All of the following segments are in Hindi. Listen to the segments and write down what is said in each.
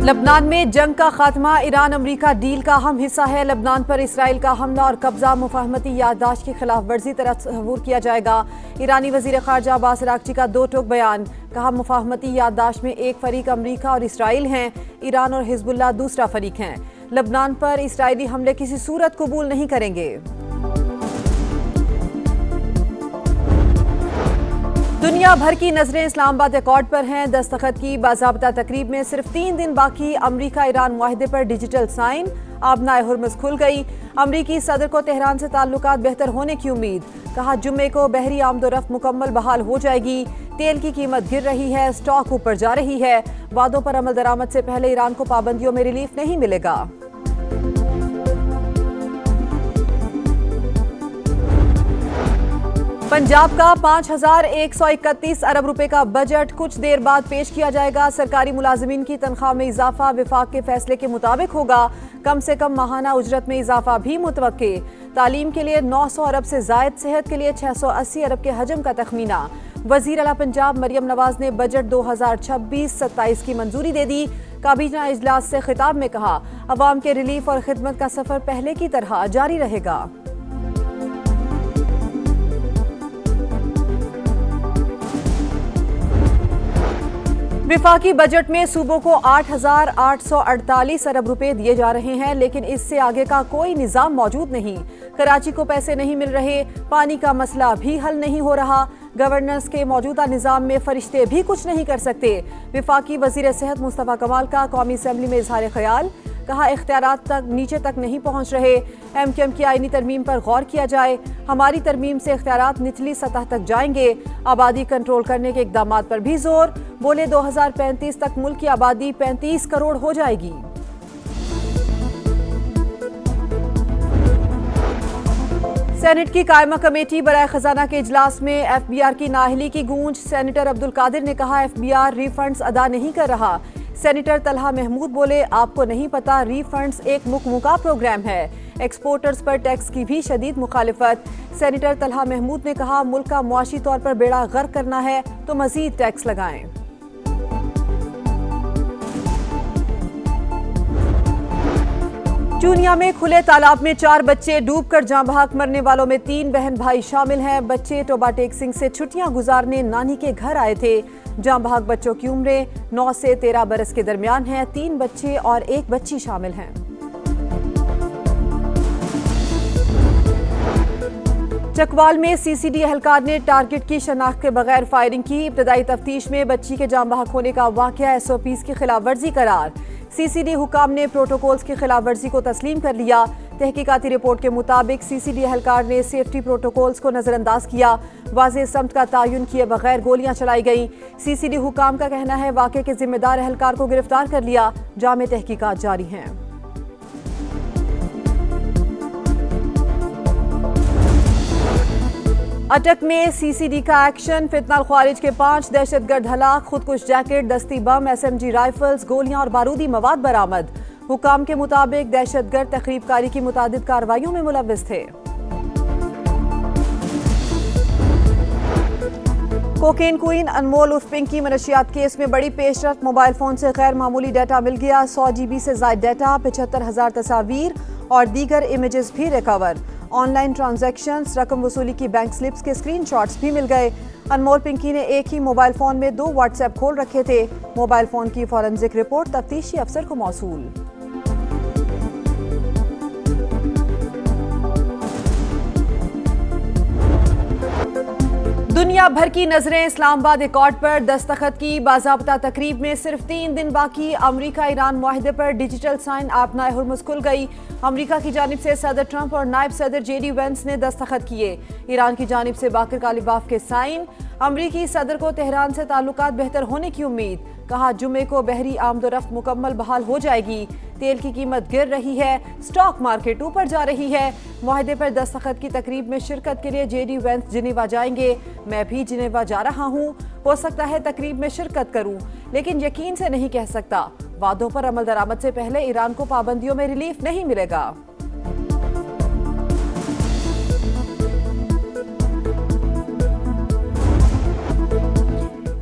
लबनान में जंग का खात्मा ईरान अमरीका डील का अहम हिस्सा है। लबनान पर इसराइल का हमला और कब्जा मुफाहमती याददाश्त की खिलाफ वर्जी तरह तस्वूर किया जाएगा। ईरानी वजीर खारजा अब्बास अरागची का दो टोक बयान, कहा मुफाहमती याददाश्त में एक फरीक अमरीका और इसराइल हैं, ईरान और हिजबुल्लाह दूसरा फरीक हैं। लबनान पर इसराइली हमले किसी सूरत कबूल नहीं करेंगे। दुनिया भर की नजरें इस्लामाबाद एकॉर्ड पर हैं। दस्तखत की बाज़ाब्ता तकरीब में सिर्फ 3 दिन बाकी अमरीका ईरान मुआहदे पर डिजिटल साइन। आबनाए हुर्मुज़ खुल गई। अमरीकी सदर को तेहरान से ताल्लुकात बेहतर होने की उम्मीद, कहा जुम्मे को बहरी आमदोरफ्त मुकम्मल बहाल हो जाएगी। तेल की कीमत गिर रही है, स्टॉक ऊपर जा रही है। वादों पर अमल दरामद से पहले ईरान को पाबंदियों में रिलीफ नहीं मिलेगा। पंजाब का 5,131 अरब रुपए का बजट कुछ देर बाद पेश किया जाएगा। सरकारी मुलाजिमीन की तनख्वाह में इजाफा विफाक के फैसले के मुताबिक होगा। कम से कम माहाना उजरत में इजाफा भी मुतवक्के। तालीम के लिए 900 अरब से जायद, सेहत के लिए 680 अरब के हजम का तखमीना। वजीर आला पंजाब मरियम नवाज ने बजट 2026-27 की मंजूरी दे दी। काबीना इजलास से खिताब में कहा, अवाम के रिलीफ और खिदमत का सफर पहले की तरह जारी रहेगा। विफाकी बजट में सूबों को 8,848 अरब रुपए दिए जा रहे हैं, लेकिन इससे आगे का कोई निजाम मौजूद नहीं। कराची को पैसे नहीं मिल रहे, पानी का मसला भी हल नहीं हो रहा। गवर्नेंस के मौजूदा निजाम में फरिश्ते भी कुछ नहीं कर सकते। विफाकी वजीर सेहत मुस्तफा कमाल का कौमी असेंबली में इजहार ख्याल, कहा इख्तियारात तक नीचे तक नहीं पहुंच रहे। एमक्यूएम की आईनी तरमीम पर गौर किया जाए। हमारी तरमीम से इख्तियारात निचली सतह तक जाएंगे। आबादी कंट्रोल करने के इकदामात पर भी जोर, बोले 2035 तक मुल्क की आबादी 35 करोड़ हो जाएगी। सेनेट की कायमा कमेटी बराए खजाना के इजलास में एफबीआर की नाअहली की गूंज। सेनेटर अब्दुल कादिर ने कहा एफबीआर रिफंड्स अदा नहीं कर रहा। सेनेटर तलहा महमूद बोले आपको नहीं पता, रिफंड्स एक मुकमुका प्रोग्राम है। एक्सपोर्टर्स पर टैक्स की भी शदीद मुखालिफत। सेनेटर तलहा महमूद ने कहा मुल्क का मुआशी तौर पर बेड़ा गर्क करना है तो मजीद टैक्स लगाएं। चूनिया में खुले तालाब में 4 बच्चे डूबकर जाँ बहक मरने वालों में 3 बहन भाई शामिल हैं। बच्चे टोबा टेक सिंह से छुट्टियां गुजारने नानी के घर आए थे। जाँ बहक बच्चों की उम्रें 9 से 13 बरस के दरमियान हैं। 3 बच्चे और 1 बच्ची शामिल हैं। चकवाल में सीसीडी एहलकार ने टारगेट की शनाख्त के बगैर फायरिंग की। इब्तदाई तफ्तीश में बच्ची के जाँ बहक होने का वाकया एसओपीज की खिलाफ वर्जी करार। सीसीडी हुकाम ने प्रोटोकॉल्स की खिलाफ वर्जी को तस्लीम कर लिया। तहकीकाती रिपोर्ट के मुताबिक सीसीडी एहलकार ने सेफ्टी प्रोटोकॉल्स को नजरअंदाज किया। वाज़ेह समत का तयन किए बगैर गोलियां चलाई गईं। सीसीडी हुकाम का कहना है वाक़े के जिम्मेदार एहलकार को गिरफ्तार कर लिया। जामे तहकीकात जारी हैं। अटक में सीसीडी का एक्शन। फितनाल ख्वारिज के 5 दहशतगर्द हलाक। खुदकुश जैकेट, दस्ती बम, एसएमजी राइफल्स, गोलियां और बारूदी मवाद बरामद। हुकाम के मुताबिक दहशतगर्द तखरीबकारी की मुतादिद कार्रवाइयों में मुलव्विस थे। कोकेन क्वीन अनमोल उर्फ पिंकी मनशियात केस में बड़ी पेशरफ्त। मोबाइल फोन से गैर मामूली डाटा मिल गया। 100 GB से ज्यादा डाटा, 75,000 तस्वीर और दीगर इमेजेस भी रिकवर। ऑनलाइन ट्रांजैक्शंस, रकम वसूली की बैंक स्लिप्स के स्क्रीनशॉट्स भी मिल गए। अनमोल पिंकी ने एक ही मोबाइल फोन में 2 व्हाट्सएप खोल रखे थे। मोबाइल फोन की फॉरेंसिक रिपोर्ट तफ्तीशी अफसर को मौसूल। दुनिया भर की नजरें इस्लामाबाद एकॉर्ड पर। दस्तखत की बाज़ाब्ता तकरीब में सिर्फ 3 दिन बाकी अमरीका ईरान मुआहदे पर डिजिटल साइन। आबनाए हुर्मुज़ खुल गई। अमरीका की जानिब से सदर ट्रंप और नायब सदर जेडी वेंस ने दस्तखत किए। ईरान की जानिब से बाकर कालिबाफ के साइन। अमरीकी सदर को तेहरान से ताल्लुकात बेहतर होने की उम्मीद, कहा जुम्मे को बहरी आमदोरफ्त मुकम्मल बहाल हो जाएगी। तेल की कीमत गिर रही है, स्टॉक मार्केट ऊपर जा रही है। मुआहदे पर दस्तखत की तकरीब में शिरकत के लिए जेडी वेंस जिनेवा जाएंगे। मैं भी जिनेवा जा रहा हूँ। हो सकता है तकरीब में शिरकत करूँ, लेकिन यकीन से नहीं कह सकता। वादों पर अमल दरामद से पहले ईरान को पाबंदियों में रिलीफ नहीं मिलेगा।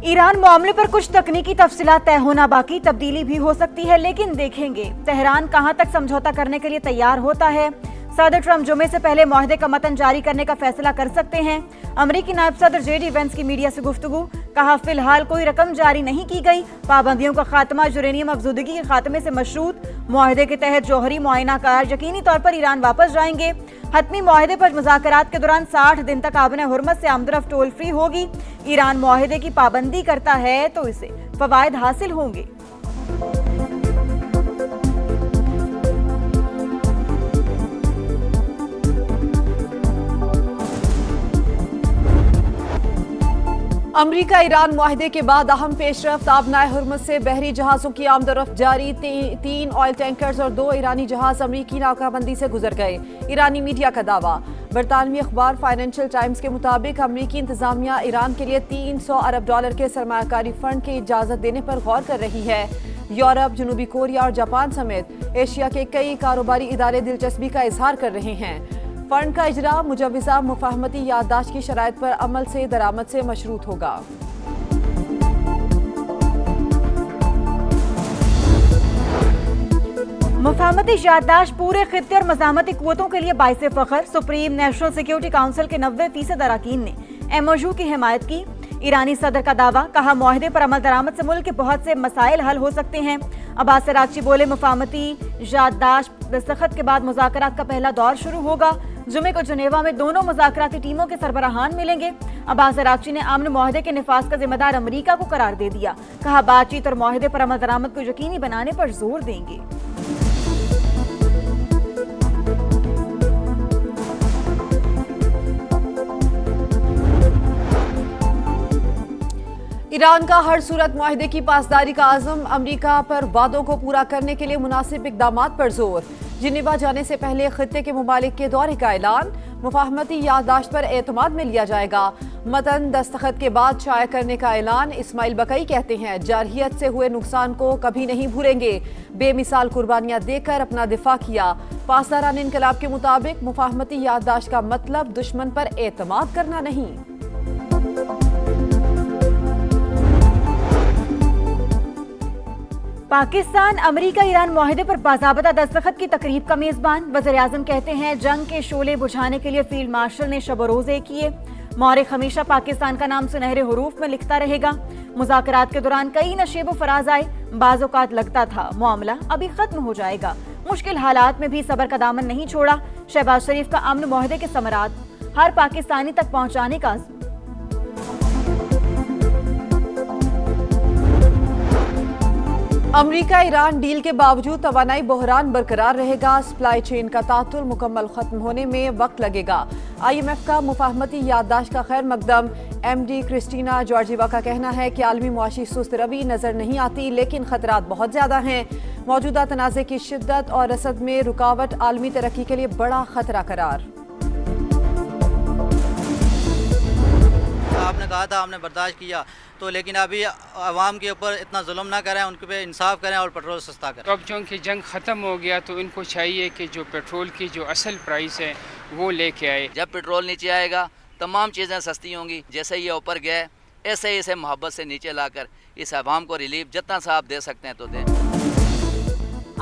ईरान मामले पर कुछ तकनीकी तफसीलात तय होना बाकी, तब्दीली भी हो सकती है, लेकिन देखेंगे तेहरान कहां तक समझौता करने के लिए तैयार होता है। सदर ट्रंप जुमे से पहले मुआहदे का मतन जारी करने का फैसला कर सकते हैं। अमेरिकी नायब सदर जेडी वेंस की मीडिया से गुफ्तगू, कहा फिलहाल कोई रकम जारी नहीं की गई। पाबंदियों का खात्मा यूरेनियम अफजूदगी के खात्मे से मशरूत। मुआहदे के तहत जौहरी मुआयनाकार यकीनी तौर पर ईरान वापस जाएंगे। हतमी मुआहदे पर मुज़ाकरात के दौरान 60 दिन तक आबने हुर्मत से आमदरफ टोल फ्री होगी। ईरान मुआहदे की पाबंदी करता है तो इसे फवायद हासिल होंगे। अमरीका ईरान मुआहदे के बाद अहम पेशरफ्त। आबनाए हुर्मुज़ से बहरी जहाज़ों की आमदरफ्त जारी। 3 ऑयल टैंकर्स और 2 ईरानी जहाज अमरीकी नाकाबंदी से गुजर गए। ईरानी मीडिया का दावा। बरतानवी अखबार फाइनेंशियल टाइम्स के मुताबिक अमरीकी इंतजामिया ईरान के लिए $300 अरब के सरमायाकारी फंड की इजाज़त देने पर गौर कर रही है। यूरोप, जनूबी कोरिया और जापान समेत एशिया के कई कारोबारी इदारे दिलचस्पी का इजहार कर रहे हैं। फंड का इजरा मुजव्वज़ा मुफाहमती याददाश्त की शराइत पर अमल से दरामद से मशरूत होगा। मुफाहमती याददाश्त पूरे खित्ते और मज़ामती क़ुव्वतों के लिए बाइस फ़ख्र। सुप्रीम नेशनल सिक्योरिटी काउंसिल के 90% अरकान ने MOU की हिमायत की। ईरानी सदर का दावा, कहा मुआहदे पर अमल दरामद से मुल्क के बहुत से मसाइल हल हो सकते हैं। अब्बास अरागची बोले, मुफाहमती याददाश्त दस्तखत के बाद मुज़ाकरात का पहला दौर शुरू होगा। जुमे को जनेवा में दोनों मुज़ाकराती टीमों के सरबराहान मिलेंगे। अब्बास अरागची ने अमन मुआहदे के निफाज का जिम्मेदार अमरीका को करार दे दिया। कहा बातचीत और मुआहदे पर अमल दरामद को यकीनी बनाने पर जोर देंगे। ईरान का हर सूरत मुआहदे की पासदारी का आज़म। अमरीका पर वादों को पूरा करने के लिए मुनासिब इक़दामात पर जोर। जिनेवा जाने से पहले खित्ते के मुमालिक के दौरे का ऐलान। मुफाहमती याददाश्त पर एतमाद में लिया जाएगा। मतन दस्तखत के बाद शाया करने का ऐलान। इस्माइल बकई कहते हैं, जारहियत से हुए नुकसान को कभी नहीं भूलेंगे। बेमिसाल कुर्बानियां देकर अपना दिफा किया। पासदारान इनकलाब के मुताबिक मुफाहमती याददाश्त का मतलब दुश्मन पर एतमाद करना नहीं। पाकिस्तान अमरीका ईरान मुआहदे पर बाज़ाबता दस्तखत की तकरीब का मेज़बान। वज़ीर-ए-आज़म कहते हैं, जंग के शोले बुझाने के लिए फील्ड मार्शल ने शब रोज़े किए। मौरिख हमेशा पाकिस्तान का नाम सुनहरे हुरूफ में लिखता रहेगा। मुज़ाकरात के दौरान कई नशेब फराज आए। बाज़ औक़ात लगता था मामला अभी खत्म हो जाएगा। मुश्किल हालात में भी सब्र का दामन नहीं छोड़ा। शहबाज शरीफ का अमन मुआहदे के समरात हर पाकिस्तानी तक पहुँचाने का अज़्म। अमरीका ईरान डील के बावजूद तवानाई बहरान बरकरार रहेगा। सप्लाई चेन का तातुल मुकम्मल खत्म होने में वक्त लगेगा। IMF का मुफाहमती याददाश्त का खैर मकदम। MD क्रिस्टीना जॉर्जिवा का कहना है कि आलमी मुआशी सुस्त रवी नजर नहीं आती, लेकिन खतरात बहुत ज्यादा हैं। मौजूदा तनाज़े की शिद्दत और रसद में रुकावट आलमी तरक्की के लिए बड़ा खतरा करार। आपने कहा था, आपने बर्दाश्त किया तो, लेकिन अभी आवाम के ऊपर इतना जुल्म ना करें, उनके पे इंसाफ करें और पेट्रोल सस्ता करें। अब चूँकि जंग ख़त्म हो गया तो इनको चाहिए कि जो पेट्रोल की जो असल प्राइस है वो लेके आए। जब पेट्रोल नीचे आएगा तमाम चीज़ें सस्ती होंगी। जैसे ये ऊपर गए, ऐसे ही इसे मोहब्बत से नीचे लाकर इस आवाम को रिलीफ जितना सा आप दे सकते हैं तो दें।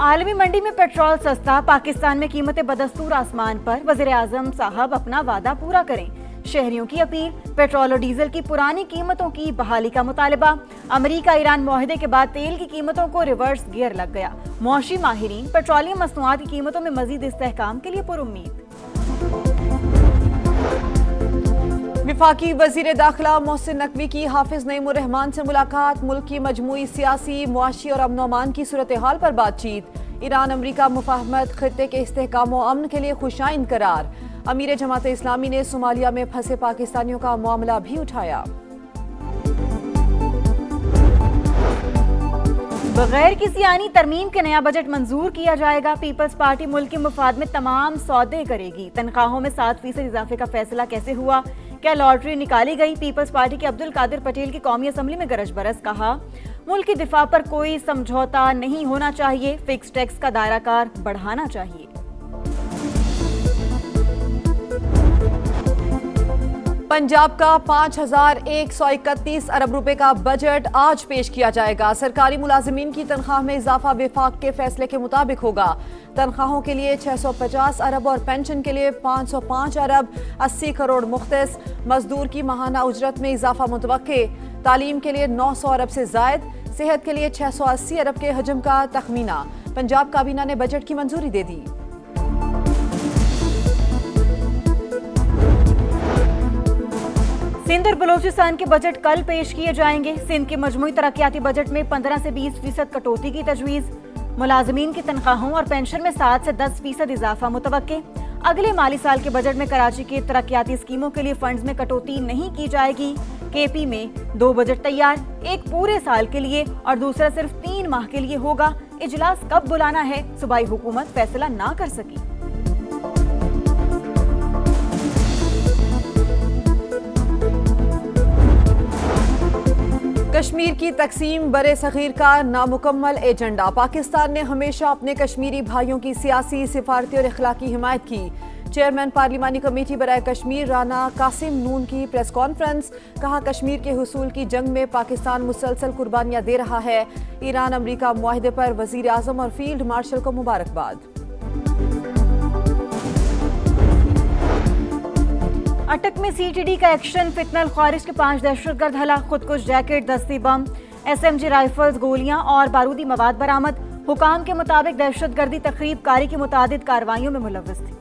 आलमी मंडी में पेट्रोल सस्ता, पाकिस्तान में कीमतें बदस्तूर आसमान पर। वज़ीर-ए-आज़म साहब अपना वादा पूरा करें। शहरियों की अपील। पेट्रोल और डीजल की पुरानी कीमतों की बहाली का मुतालबा। अमरीका ईरान मुआहदे के बाद तेल की कीमतों को रिवर्स गियर लग गया। मौशी माहिरीन पेट्रोलियम मसनूआत की कीमतों में मजीद इस्तेहकाम के लिए पुरुम्मीद। वफाकी वजीर दाखिला मोहसिन नकवी की हाफिज नईमुर रहमान से मुलाकात। मुल्क की मजमूई सियासी, मुआशी और अमन अमान की सूरत हाल पर बातचीत। ईरान अमरीका मुफाहमत खित्ते के इस्तेहकाम व अमन के लिए खुशाइन करार। अमीर जमात इस्लामी ने सोमालिया में फंसे पाकिस्तानियों का मामला भी उठाया। बगैर किसी आईनी तरमीम के नया बजट मंजूर किया जाएगा। पीपल्स पार्टी मुल्क के मुफाद में तमाम सौदे करेगी। तनख्वाहों में 7% इजाफे का फैसला कैसे हुआ? क्या लॉटरी निकाली गई? पीपल्स पार्टी के अब्दुल कादिर पटेल की कौमी असम्बली में गरज बरस। कहा, मुल्क की दिफा पर कोई समझौता नहीं होना चाहिए। फिक्स टैक्स का दायरा कार बढ़ाना चाहिए। पंजाब का 5,131 अरब रुपए का बजट आज पेश किया जाएगा। सरकारी मुलाजिमीन की तनख्वाह में इजाफा विफाक के फैसले के मुताबिक होगा। तनख्वाहों के लिए 650 अरब और पेंशन के लिए 505 अरब 80 करोड़ मुख्तस। मजदूर की माहाना उजरत में इजाफा मुतवक्के। तालीम के लिए 900 अरब से जायद। सेहत के लिए 680 अरब के हजम का तखमीना। पंजाब काबीना ने बजट की मंजूरी दे दी। सिंध और बलोचिस्तान के बजट कल पेश किए जाएंगे। सिंध के मजमूई तरक्याती बजट में 15 से 20% कटौती की तजवीज़। मुलाजमीन की तनख्वाहों और पेंशन में 7 से 10% इजाफा मुतवक्के। अगले माली साल के बजट में कराची के तरक्याती स्कीमों के लिए फंड्स में कटौती नहीं की जाएगी। केपी में 2 बजट तैयार, एक पूरे साल के लिए और दूसरा सिर्फ 3 माह के लिए होगा। इजलास कब बुलाना है, सूबाई हुकूमत फैसला ना कर सकी। कश्मीर की तकसीम बरे सगीर का नामुकम्मल एजेंडा। पाकिस्तान ने हमेशा अपने कश्मीरी भाइयों की सियासी, सिफारती और इखलाकी हिमायत की। चेयरमैन पार्लिमानी कमेटी बराए कश्मीर राना कासिम नून की प्रेस कॉन्फ्रेंस। कहा, कश्मीर के हुसूल की जंग में पाकिस्तान मुसलसल कुर्बानियां दे रहा है। ईरान अमरीका मुआहदे पर वजीर आजम और फील्ड मार्शल को मुबारकबाद। अटक में सीटीडी का एक्शन। फितनल ख्वारिज के 5 दहशतगर्द हलाक। खुदकुश जैकेट, दस्ती बम, एसएमजी राइफल्स, गोलियां और बारूदी मवाद बरामद। हुकाम के मुताबिक दहशतगर्दी तकरीब कारी की मुतादिद कार्रवाइयों में मुलव्वस थी।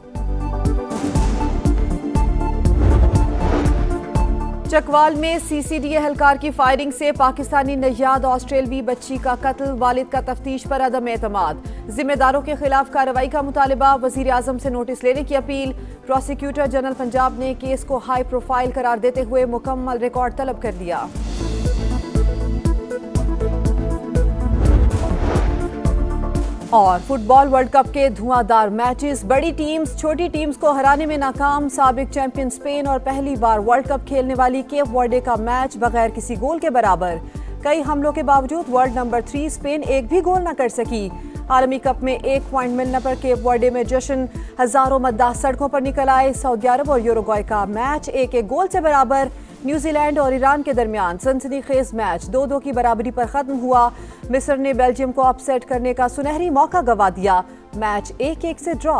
चकवाल में सीसीडी एहलकार की फायरिंग से पाकिस्तानी नैयाद ऑस्ट्रेलवी बच्ची का कत्ल। वालिद का तफ्तीश पर अदम एतमाद। जिम्मेदारों के खिलाफ कार्रवाई का मुतालबा। वजीर आजम से नोटिस लेने की अपील। प्रोसिक्यूटर जनरल पंजाब ने केस को हाई प्रोफाइल करार देते हुए मुकम्मल रिकॉर्ड तलब कर लिया। और फुटबॉल वर्ल्ड कप के धुआंधार मैचेस। बड़ी टीम्स छोटी टीम्स को हराने में नाकाम। साबिक चैंपियन स्पेन और पहली बार वर्ल्ड कप खेलने वाली केप वर्डे का मैच बगैर किसी गोल के बराबर। कई हमलों के बावजूद वर्ल्ड नंबर 3 स्पेन एक भी गोल न कर सकी। आलमी कप में 1 पॉइंट मिलने पर केप वर्डे में जश्न। हजारों मद्दाह सड़कों पर निकल आए। सऊदी अरब और यूरुग्वे का मैच 1-1 गोल से बराबर। न्यूजीलैंड और ईरान के दरमियान सनसनीखेज मैच 2-2 की बराबरी पर खत्म हुआ। मिस्र ने बेल्जियम को अपसेट करने का सुनहरी मौका गंवा दिया। मैच 1-1 से ड्रॉ।